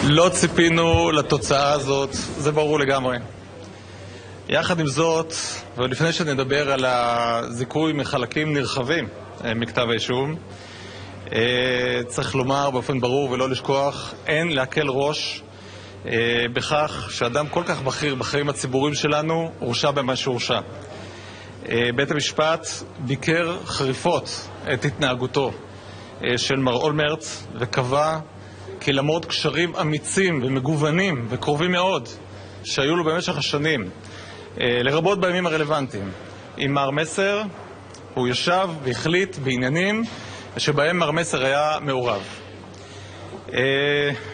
לא ציפינו לתוצאה הזאת, זה ברור לגמרי. יחד עם זאת, ולפני שנדבר על הזיכוי מחלקים נרחבים מכתב האישום, צריך לומר באופן ברור ולא לשכוח, אין להקל ראש בכך שאדם כל כך בכיר בחיים הציבוריים שלנו הורשע במה שהורשע. בית המשפט ביקר חריפות את התנהגותו של מר אולמרט וקבע כי למרות קשרים אמיצים ומגוונים וקרובים מאוד שהיו לו במשך השנים, לרבות בימים הרלוונטיים, עם מר מסר, הוא ישב והחליט בעניינים שבהם מר מסר היה מעורב.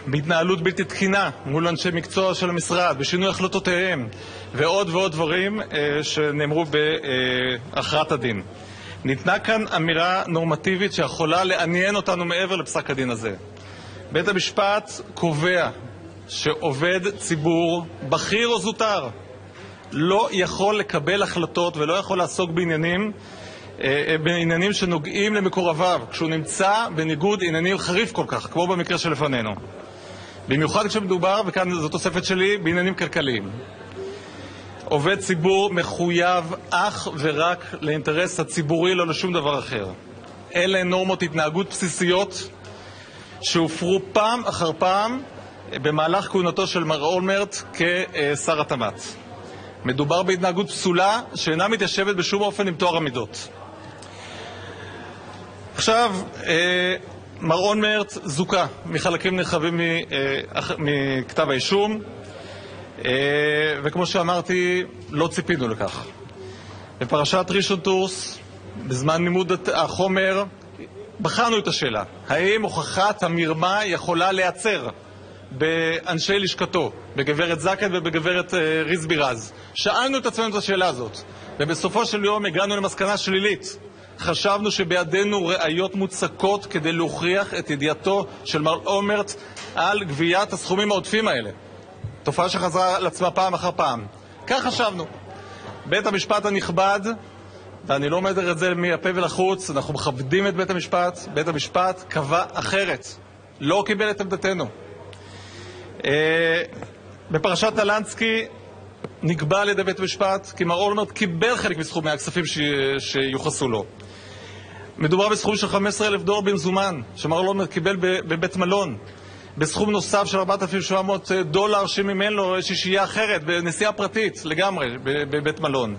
בהתנהלות בלתי תקינה מול אנשי מקצוע של המשרד, בשינוי החלטותיהם ועוד ועוד דברים שנאמרו בהכרעת הדין. ניתנה כאן אמירה נורמטיבית שיכולה לעניין אותנו מעבר לפסק הדין הזה. בית המשפט קובע שעובד ציבור, בכיר או זוטר, לא יכול לקבל החלטות ולא יכול לעסוק בעניינים שנוגעים למקורביו, כשהוא נמצא בניגוד עניינים חריף כל כך, כמו במקרה שלפנינו. במיוחד כשמדובר, וכאן זו תוספת שלי, בעניינים כלכליים. עובד ציבור מחויב אך ורק לאינטרס הציבורי, לא לשום דבר אחר. אלה נורמות התנהגות בסיסיות שהופרו פעם אחר פעם במהלך כהונתו של מר אולמרט כשר התמ"ת. מדובר בהתנהגות פסולה שאינה מתיישבת בשום אופן עם טוהר המידות. עכשיו, מר אולמרט זוכה מחלקים נרחבים מכתב האישום, וכמו שאמרתי, לא ציפינו לכך. בפרשת ראשון טורס, בזמן לימוד החומר, בחנו את השאלה, האם הוכחת המרמה יכולה להיעצר באנשי לשכתו, בגברת זקן ובגברת ריזבי רז. שאלנו את עצמנו את השאלה הזאת, ובסופו של יום הגענו למסקנה שלילית. חשבנו שבידינו ראיות מוצקות כדי להוכיח את ידיעתו של מר אולמרט על גביית הסכומים העודפים האלה. תופעה שחזרה על עצמה פעם אחר פעם. כך חשבנו. בית המשפט הנכבד, ואני לא אומר את זה מהפה ולחוץ, אנחנו מכבדים את בית המשפט, בית המשפט קבע אחרת. לא קיבל את עמדתנו. בפרשת טלנסקי נקבע על ידי בית המשפט כי מר אולמרט קיבל חלק מסכומי הכספים שיוחסו לו. מדובר בסכום של $15,000 במזומן שמר אולמרט קיבל בבית מלון, בסכום נוסף של $4,700 שמימן לו שישייה אחרת בנסיעה פרטית לגמרי בבית מלון.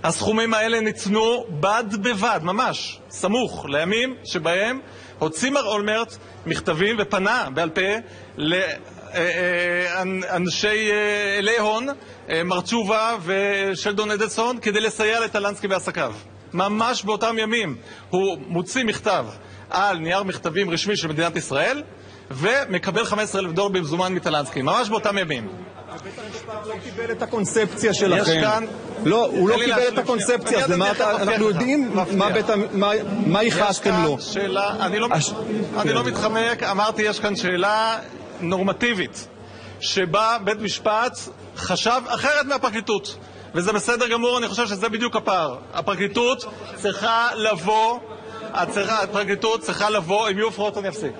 הסכומים האלה ניתנו בד בבד, ממש סמוך לימים שבהם הוציא מר אולמרט מכתבים ופנה בעל פה לאנשי אלי הון, מר תשובה ושלדון אדלסון, כדי לסייע לטלנסקי בעסקיו. ממש באותם ימים הוא מוציא מכתב על נייר מכתבים רשמי של מדינת ישראל ומקבל $15,000 במזומן מטלנסקי, ממש באותם ימים. בית המשפט לא קיבל את הקונספציה שלכם. לא, הוא לא קיבל את הקונספציה, אז אנחנו יודעים מה ייחסתם לו. אני לא מתחמק, אמרתי יש כאן שאלה נורמטיבית שבה בית משפט חשב אחרת מהפרקליטות, וזה בסדר גמור, אני חושב שזה בדיוק הפער. הפרקליטות צריכה לבוא, אם יהיו הפרעות אני אפסיק.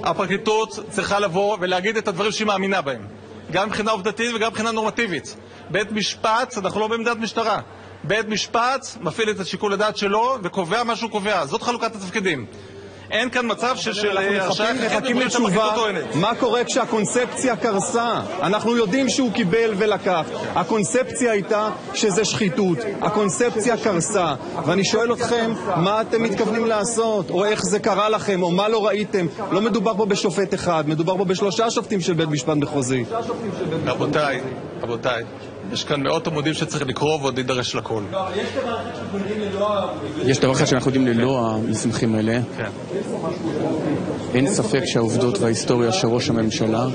הפרקליטות צריכה לבוא ולהגיד את הדברים שהיא מאמינה בהם, גם מבחינה עובדתית וגם מבחינה נורמטיבית. בית משפט, אנחנו לא בעמדת משטרה, בית משפט מפעיל את השיקול הדעת שלו וקובע מה שהוא קובע. זאת חלוקת התפקידים. אין כאן מצב מחכים לתשובה מה קורה כשהקונספציה קרסה. אנחנו יודעים שהוא קיבל ולקח, הקונספציה הייתה שזה שחיתות, הקונספציה קרסה, ואני שואל אתכם מה אתם מתכוונים לעשות, או איך זה קרה לכם, או מה לא ראיתם. לא מדובר פה בשופט אחד, מדובר פה ב3 שופטים של בית משפט מחוזי. רבותיי, יש כאן מאות עמודים שצריך לקרוא ועוד יידרש לכל. יש דבר אחד שאנחנו יודעים ללא המסמכים האלה. כן. אין ספק שהעובדות וההיסטוריה של ראש הממשלה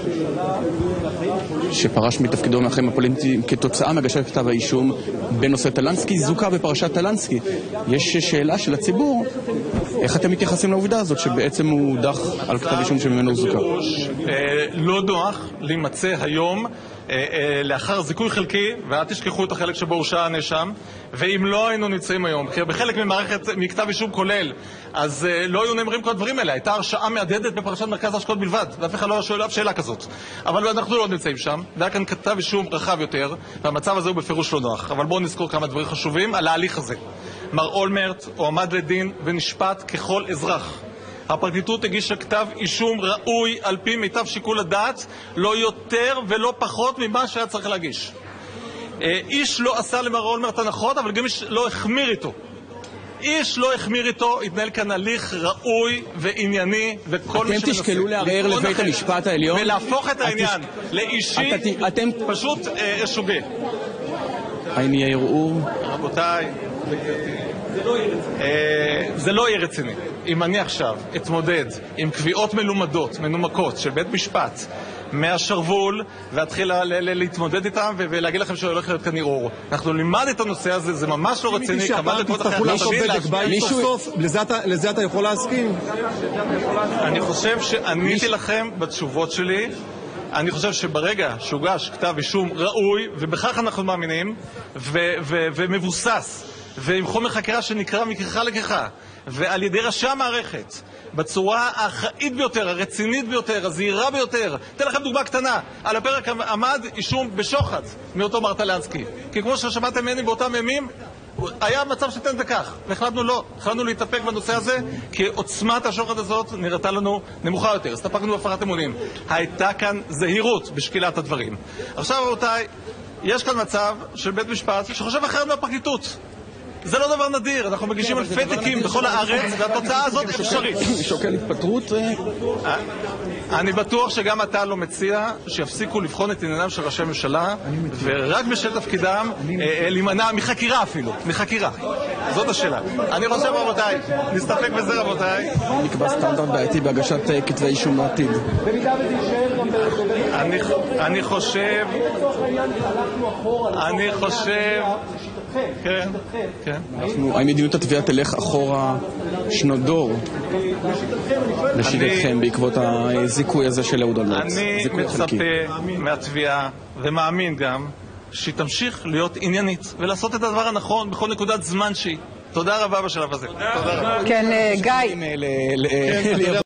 שפרש מתפקידו מהחיים הפוליטיים כתוצאה מהגשת כתב האישום בנושא טלנסקי זוכה בפרשת טלנסקי. יש שאלה של הציבור איך אתם מתייחסים לעובדה הזאת שבעצם הוא דח על כתב אישום שממנו זוכה? לא נוח להימצא היום לאחר זיכוי חלקי, ואל תשכחו את החלק שבו הורשע הנאשם, ואם לא היינו נמצאים היום, כי בחלק מכתב אישום כולל, אז לא היו נאמרים כל הדברים האלה. הייתה הרשעה מהדהדת בפרשת מרכז ההשקעות בלבד, ואף אחד לא שואל אף שאלה כזאת. אבל אנחנו לא נמצאים שם, והיה כאן כתב אישום רחב יותר, והמצב הזה הוא בפירוש לא נוח. אבל בואו נזכור כמה דברים חשובים על ההליך הזה. מר אולמרט הועמד לדין ונשפט ככל אזרח. הפרקליטות הגישה כתב אישום ראוי על פי מיטב שיקול הדעת, לא יותר ולא פחות ממה שהיה צריך להגיש. איש לא עשה למר אולמרט הנחות, אבל גם איש לא החמיר איתו. איש לא החמיר איתו, התנהל כאן הליך ראוי וענייני, וכל מי שמנסה... אתם תשקלו לערער לבית המשפט העליון? ולהפוך את העניין לאישי, פשוט שוגה. האם יהיה ערעור? רבותיי, זה לא יהיה רציני. אם אני עכשיו אתמודד עם קביעות מנומקות של בית משפט מהשרוול, ואתחיל להתמודד איתם ולהגיד לכם שהולך להיות כאן ערעור. אנחנו נלמד את הנושא הזה, זה ממש לא רציני. לזה אתה יכול להסכים? אני חושב שעניתי לכם בתשובות שלי. אני חושב שברגע שהוגש כתב אישום ראוי, ובכך אנחנו מאמינים, ומבוסס, ועם חומר חקירה שנקרא מכריכה לכריכה, ועל ידי ראשי המערכת, בצורה האחראית ביותר, הרצינית ביותר, הזהירה ביותר. אתן לכם דוגמה קטנה. על הפרק עמד אישום בשוחד מאותו מר טלנסקי. כי כמו ששמעתם ממני באותם ימים, היה מצב שתן וכך. והחלטנו לא. החלטנו להתאפק בנושא הזה, כי עוצמת השוחד הזאת נראתה לנו נמוכה יותר. הסתפקנו בהפרת אמונים. הייתה כאן זהירות בשקילת הדברים. עכשיו, רבותיי, יש כאן מצב של בית משפט שחושב אחרת מהפרקליטות. זה לא דבר נדיר, אנחנו מגישים אלפי תיקים בכל הארץ, והתוצאה הזאת אפשרית. שוקל התפטרות? אני בטוח שגם אתה לא מציע שיפסיקו לבחון את עניינם של ראשי ממשלה, ורק בשל תפקידם להימנע מחקירה אפילו, מחקירה. זאת השאלה. אני חושב, רבותיי, נסתפק בזה, רבותיי. נקבע סטנדרט בעייתי בהגשת כתבי אישום לעתיד. אני חושב... כן, כן. האם מדיניות התביעה תלך אחורה שנות דור לשיטתכם בעקבות הזיכוי הזה של אהוד אולמרט? אני מצפה מהתביעה ומאמין גם שהיא תמשיך להיות עניינית ולעשות את הדבר הנכון בכל נקודת זמן שהיא. תודה רבה בשלב הזה. כן, גיא.